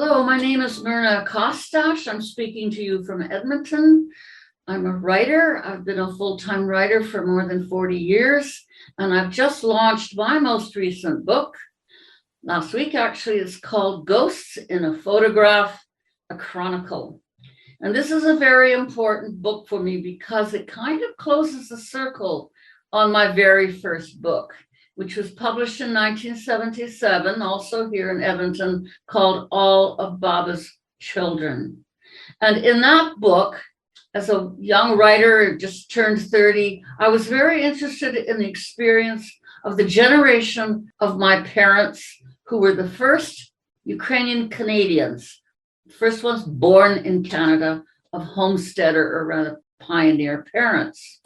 Hello, my name is Myrna Kostash. I'm speaking to you from Edmonton. I'm a writer. I've been a full-time writer for more than 40 years, and I've just launched my most recent book. Last week, actually, it's called Ghosts in a Photograph, a Chronicle. And this is a very important book for me because it kind of closes the circle on my very first book, which was published in 1977, also here in Edmonton, called All of Baba's Children. And in that book, as a young writer, just turned 30, I was very interested in the experience of the generation of my parents, who were the first Ukrainian Canadians, first ones born in Canada of homesteader or rather pioneer parents.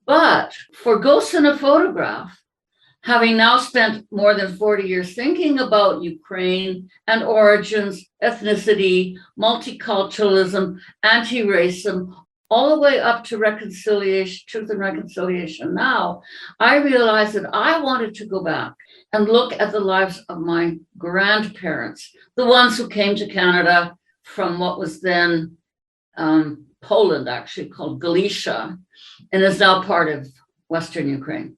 But for Ghosts in a Photograph, having now spent more than 40 years thinking about Ukraine and origins, ethnicity, multiculturalism, anti-racism, all the way up to reconciliation, truth and reconciliation now, I realized that I wanted to go back and look at the lives of my grandparents, the ones who came to Canada from what was then Poland, actually called Galicia, and is now part of Western Ukraine.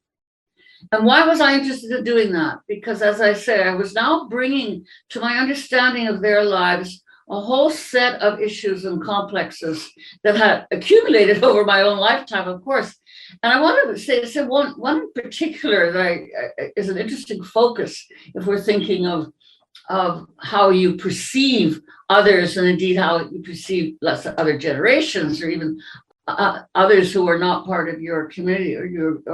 And why was I interested in doing that? Because, as I say, I was now bringing to my understanding of their lives a whole set of issues and complexes that had accumulated over my own lifetime, of course. And I wanted to say one in particular that is an interesting focus if we're thinking of how you perceive others, and indeed how you perceive other generations or even others who are not part of your community or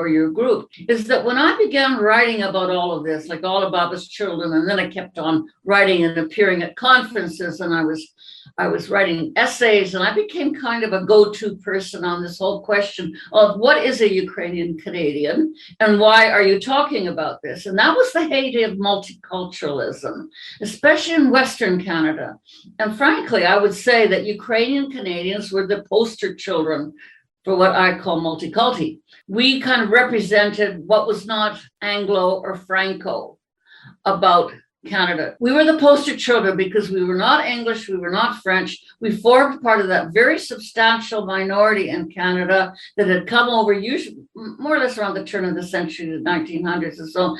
your group, is that when I began writing about all of this, like All of Baba's Children, and then I kept on writing and appearing at conferences, and I was writing essays, and I became kind of a go-to person on this whole question of what is a Ukrainian Canadian and why are you talking about this? And that was the heyday of multiculturalism, especially in Western Canada. And frankly, I would say that Ukrainian Canadians were the poster children for what I call multiculti. We kind of represented what was not Anglo or Franco about Canada. We were the poster children because we were not English, we were not French. We formed part of that very substantial minority in Canada that had come over, usually more or less around the turn of the century, the 1900s or so,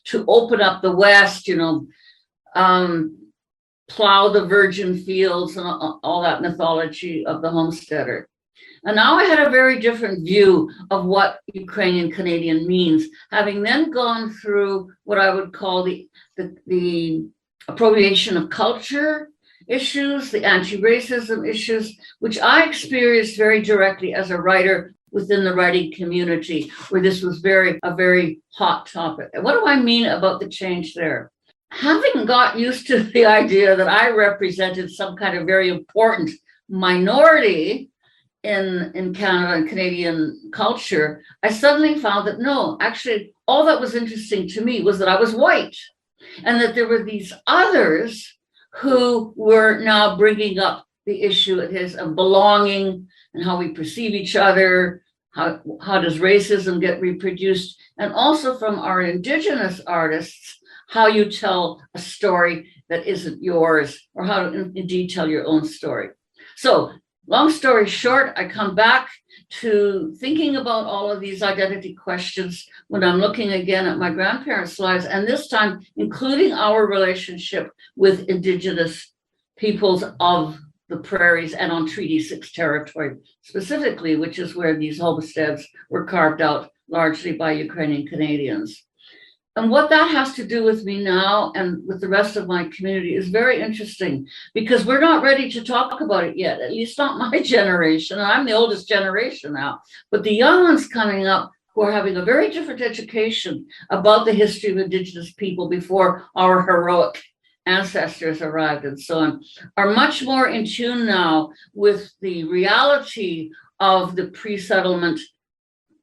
to open up the West, plow the virgin fields and all that mythology of the homesteader. And now I had a very different view of what Ukrainian Canadian means, having then gone through what I would call the appropriation of culture issues, the anti-racism issues, which I experienced very directly as a writer within the writing community, where this was a very hot topic. And what do I mean about the change there? Having got used to the idea that I represented some kind of very important minority in Canada and Canadian culture, I suddenly found that no, actually, all that was interesting to me was that I was white and that there were these others who were now bringing up the issue of belonging and how we perceive each other, how does racism get reproduced, and also from our Indigenous artists, how you tell a story that isn't yours, or how to indeed tell your own story. So, long story short, I come back to thinking about all of these identity questions when I'm looking again at my grandparents' lives, and this time including our relationship with Indigenous peoples of the prairies and on Treaty 6 territory specifically, which is where these homesteads were carved out largely by Ukrainian Canadians. And what that has to do with me now and with the rest of my community is very interesting, because we're not ready to talk about it yet, at least not my generation. I'm the oldest generation now, but the young ones coming up who are having a very different education about the history of Indigenous people before our heroic ancestors arrived and so on, are much more in tune now with the reality of the pre-settlement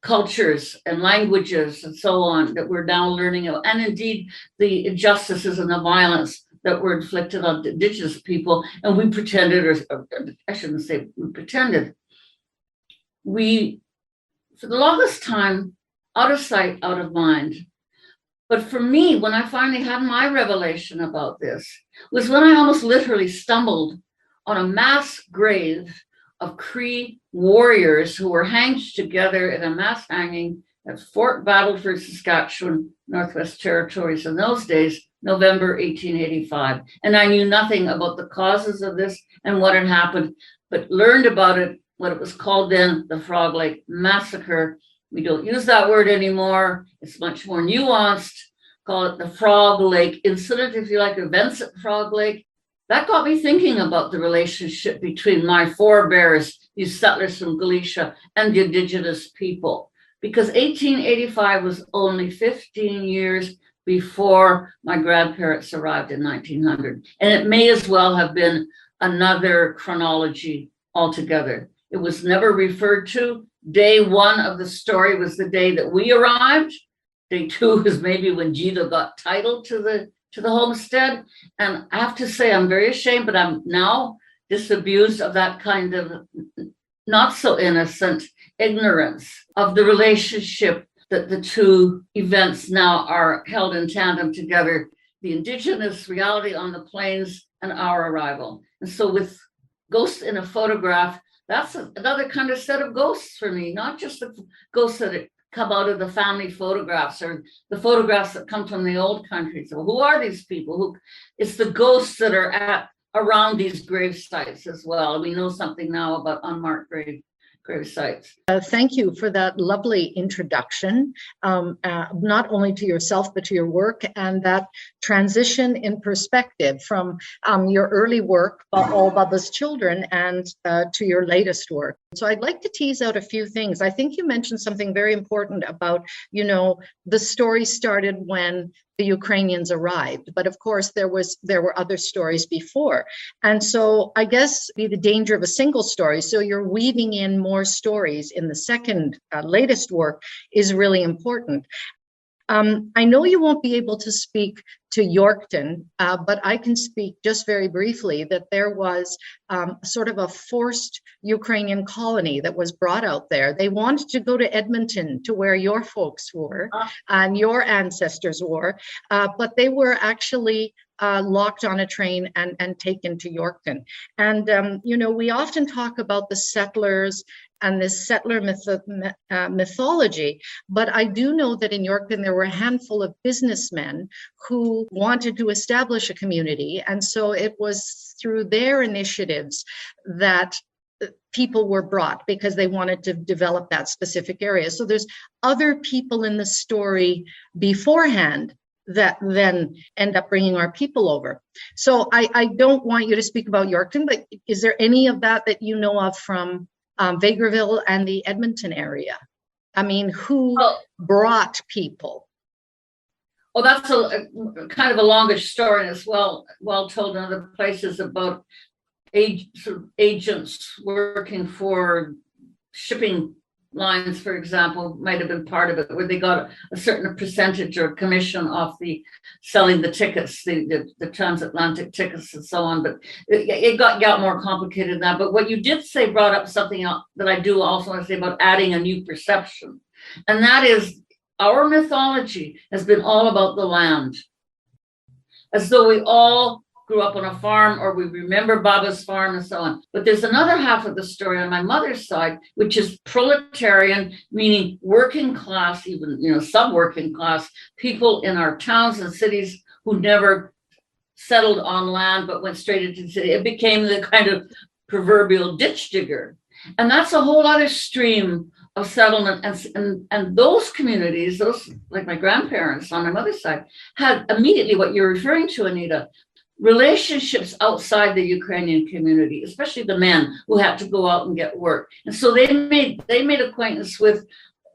cultures and languages and so on that we're now learning about, and indeed the injustices and the violence that were inflicted on Indigenous people. And we pretended, or I shouldn't say we pretended, we, for the longest time, out of sight, out of mind, But for me, when I finally had my revelation about this, was when I almost literally stumbled on a mass grave of Cree warriors who were hanged together in a mass hanging at Fort Battleford, Saskatchewan, Northwest Territories in those days, November 1885. And I knew nothing about the causes of this and what had happened, but learned about it, what it was called then, the Frog Lake Massacre. We don't use that word anymore. It's much more nuanced. Call it the Frog Lake Incident, if you like, events at Frog Lake. That got me thinking about the relationship between my forebears, these settlers from Galicia, and the Indigenous people. Because 1885 was only 15 years before my grandparents arrived in 1900. And it may as well have been another chronology altogether. It was never referred to. Day one of the story was the day that we arrived. Day two was maybe when Gita got titled to the homestead. And I have to say, I'm very ashamed, but I'm now disabused of that kind of not so innocent ignorance of the relationship that the two events now are held in tandem together, the Indigenous reality on the plains and our arrival. And so with Ghosts in a Photograph, that's another kind of set of ghosts for me, not just the ghosts that come out of the family photographs or the photographs that come from the old country. So who are these people? It's the ghosts that are around these grave sites as well. We know something now about unmarked grave sites. Thank you for that lovely introduction, not only to yourself, but to your work, and that transition in perspective from your early work, All Bubba's Children, and to your latest work. So I'd like to tease out a few things. I think you mentioned something very important about, the story started when the Ukrainians arrived, but of course there were other stories before. And so I guess the danger of a single story, so you're weaving in more stories in the second latest work is really important. I know you won't be able to speak to Yorkton, but I can speak just very briefly that there was sort of a forced Ukrainian colony that was brought out there. They wanted to go to Edmonton, to where your folks were and your ancestors were, but they were actually locked on a train and taken to Yorkton. And, we often talk about the settlers and this settler mythology, but I do know that in Yorkton there were a handful of businessmen who wanted to establish a community, and so it was through their initiatives that people were brought because they wanted to develop that specific area. So there's other people in the story beforehand that then end up bringing our people over. So I don't want you to speak about Yorkton, but is there any of that you know of from Vegreville and the Edmonton area? I mean, who brought people? Well, that's a kind of a longish story, and it's well told in other places about agents working for shipping lines, for example, might have been part of it, where they got a certain percentage or commission off the selling the tickets, the transatlantic tickets and so on. But it got more complicated than that. But what you did say brought up something else that I do also want to say about adding a new perception. And that is, our mythology has been all about the land, as though we all grew up on a farm, or we remember Baba's farm and so on. But there's another half of the story on my mother's side, which is proletarian, meaning working class, even sub-working class people in our towns and cities who never settled on land but went straight into the city. It became the kind of proverbial ditch digger. And that's a whole other stream of settlement. And those communities, those like my grandparents on my mother's side, had immediately what you're referring to, Anita, relationships outside the Ukrainian community, especially the men who had to go out and get work. And so they made acquaintance with,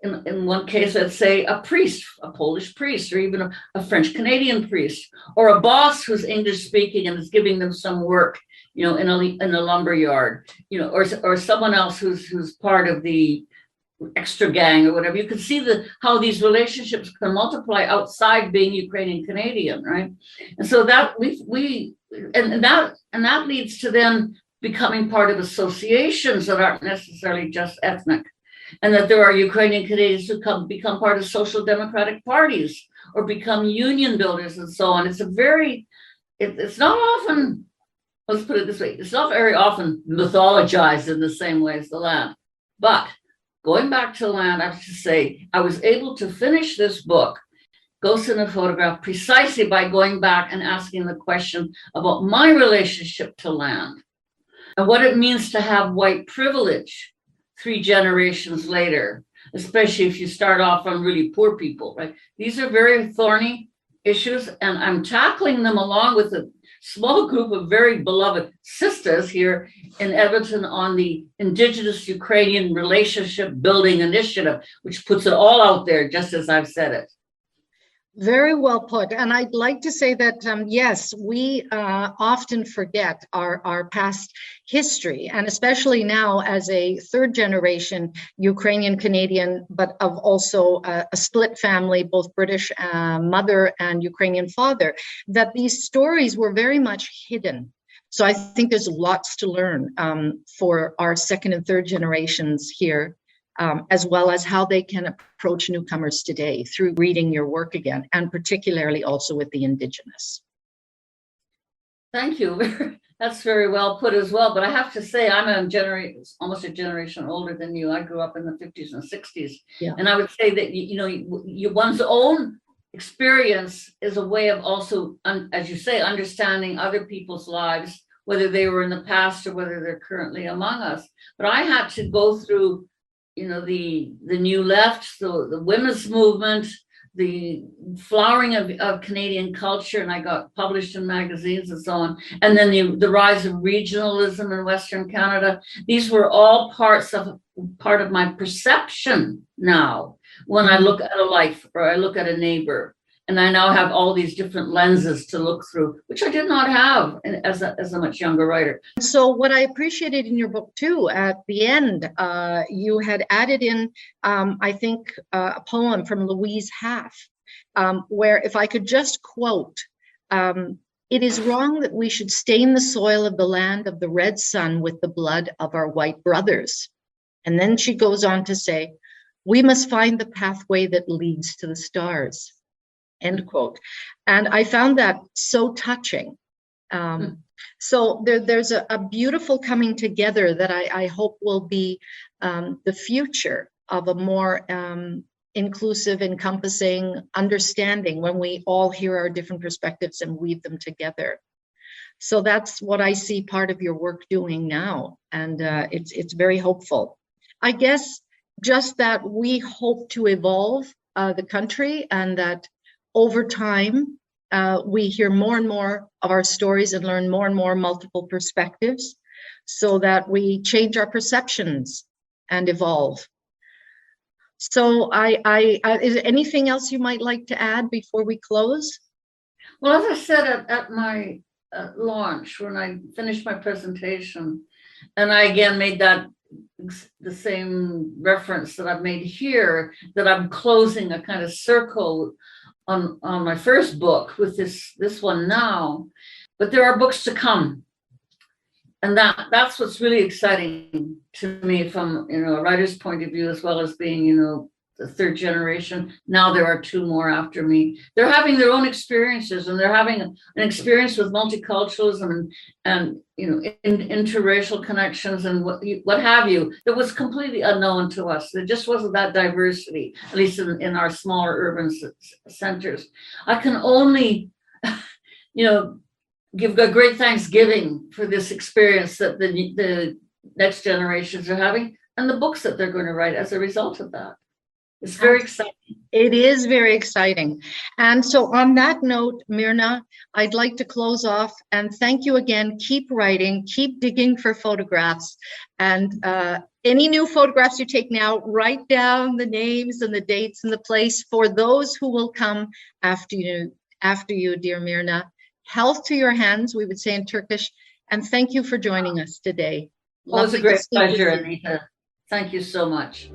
in one case, let's say a priest, a Polish priest, or even a French Canadian priest, or a boss who's English speaking and is giving them some work, in a lumber yard, or someone else who's part of the extra gang or whatever. You can see how these relationships can multiply outside being Ukrainian Canadian, right? And so that that leads to then becoming part of associations that aren't necessarily just ethnic. and that there are Ukrainian Canadians who become part of social democratic parties or become union builders and so on. It's a very, it's not often, let's put it this way, it's not very often mythologized in the same way as the land. But going back to land, I have to say, I was able to finish this book, Ghosts in a Photograph, precisely by going back and asking the question about my relationship to land and what it means to have white privilege 3 generations later, especially if you start off from really poor people, right? These are very thorny issues, and I'm tackling them along with a small group of very beloved sisters here in Edmonton on the Indigenous Ukrainian Relationship Building Initiative, which puts it all out there, just as I've said it. Very well put. And I'd like to say that, yes, we often forget our past history, and especially now as a 3rd generation Ukrainian-Canadian, but of also a split family, both British mother and Ukrainian father, that these stories were very much hidden. So I think there's lots to learn for our 2nd and 3rd generations here. As well as how they can approach newcomers today through reading your work again, and particularly also with the Indigenous. Thank you. That's very well put as well. But I have to say, I'm almost a generation older than you. I grew up in the 50s and 60s. Yeah. And I would say that, one's own experience is a way of also, as you say, understanding other people's lives, whether they were in the past or whether they're currently among us. But I had to go through the new left, the women's movement, the flowering of Canadian culture, and I got published in magazines and so on. And then the rise of regionalism in Western Canada. These were all part of my perception now when I look at a life or I look at a neighbor. And I now have all these different lenses to look through, which I did not have as a much younger writer. So what I appreciated in your book too, at the end, you had added in, I think, a poem from Louise Half, where if I could just quote, "It is wrong that we should stain the soil of the land of the red sun with the blood of our white brothers." And then she goes on to say, "We must find the pathway that leads to the stars." End quote. And I found that so touching. So there's a beautiful coming together that I hope will be the future of a more inclusive, encompassing understanding when we all hear our different perspectives and weave them together. So that's what I see part of your work doing now. And it's very hopeful. I guess just that we hope to evolve the country, and that over time, we hear more and more of our stories and learn more and more multiple perspectives, so that we change our perceptions and evolve. So is there anything else you might like to add before we close? Well, as I said at my launch, when I finished my presentation, and I again made the same reference that I've made here, that I'm closing a kind of circle on my first book with this one now, but there are books to come, and that's what's really exciting to me from a writer's point of view, as well as being the 3rd generation. Now there are 2 more after me. They're having their own experiences, and they're having an experience with multiculturalism and interracial connections and what have you, that was completely unknown to us. There just wasn't that diversity, at least in our smaller urban centers. I can only give a great thanksgiving for this experience that the next generations are having, and the books that they're going to write as a result of that. It's very exciting. It is very exciting. And so on that note, Myrna, I'd like to close off and thank you again. Keep writing, keep digging for photographs, and any new photographs you take now, write down the names and the dates and the place for those who will come after you, dear Myrna. Health to your hands, we would say in Turkish, and thank you for joining us today. Well, it was a great pleasure, Anita. Thank you so much.